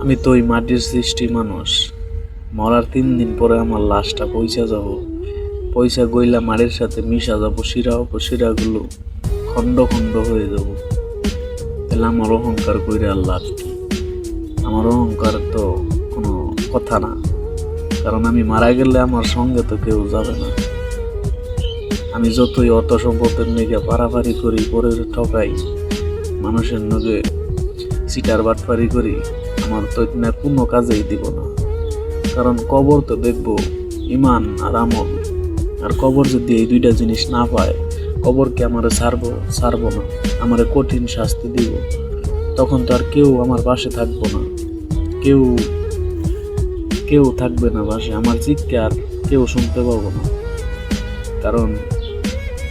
আমি তো ওই মাটির সৃষ্টি মানুষ। মরার 3 দিন পরে আমার লাশটা পয়সা যাব, পয়সা গইলা মাটির সাথে মিশা যাব, শিরা উপশিরাগুলো খণ্ড খণ্ড হয়ে যাব। তাহলে আমার অহংকার কইরে আর লাভ কি? আমার অহংকার তো কোনো কথা না, কারণ আমি মারা গেলে আমার সঙ্গে তো কেউ যাবে না। আমি যতই অর্থ সম্পদের নিয়ে পারাপারি করি, পরে ঠকাই, মানুষের নগে সিটার বাটপারি করি, আমার তো না কোনো কাজেই দিব না। কারণ কবর তো দেখবো ইমান আর আমল, আর কবর যদি এই দুইটা জিনিস না পায়, কবরকে আমারে ছাড়বো না, আমারে কঠিন শাস্তি দিব। তখন তো আর কেউ আমার পাশে থাকবো না, কেউ কেউ থাকবে না পাশে, আমার চিৎকার কেউ শুনতে পাবো না। কারণ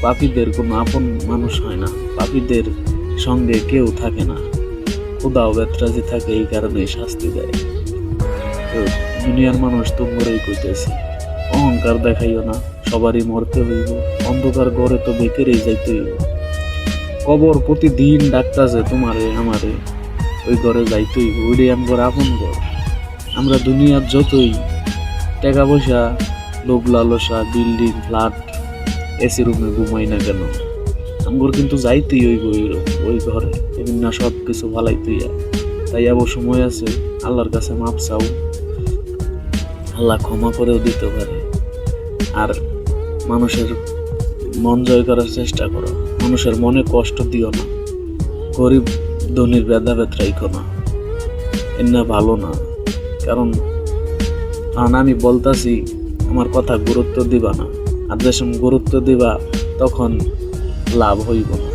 পাপীদের কোনো আপন মানুষ হয় না, পাপীদের সঙ্গে কেউ থাকে না, খোদাও বেত্রাজি থাকে, এই কারণে শাস্তি দেয়। তো দুনিয়ার মানুষ তোমরাই কইতেছি, অহংকার দেখাইও না, সবারই মরতে হইব, অন্ধকার ঘরে তো বেকেরেই যাইতে হইব। কবর প্রতিদিন ডাকতাছে তোমারে আমারে, ওই ঘরে যাইতে হইব, ওইটাই আমার আপন ঘর। আমরা দুনিয়ার যতই টাকা পয়সা, লোভ লালসা, বিল্ডিং, ফ্ল্যাট, এসি রুমে ঘুমাই না কেন, আমার কিন্তু যাইতেই হইব ওই ঘরে, এমন না সব কিছু ভালাইতেই। তাই আবার সময় আছে, আল্লাহর কাছে মাপ চাও, আল্লাহ ক্ষমা করেও দিতে পারে। আর মানুষের মন জয় করার চেষ্টা করো, মানুষের মনে কষ্ট দিও না, গরিব ধনীর ভেদাভেদ রাইখো না, এমনা ভালো না। কারণ আমি বলতাছি, আমার কথা গুরুত্ব দিবা না, আর যে সময় গুরুত্ব দিবা তখন লাভ হইব না।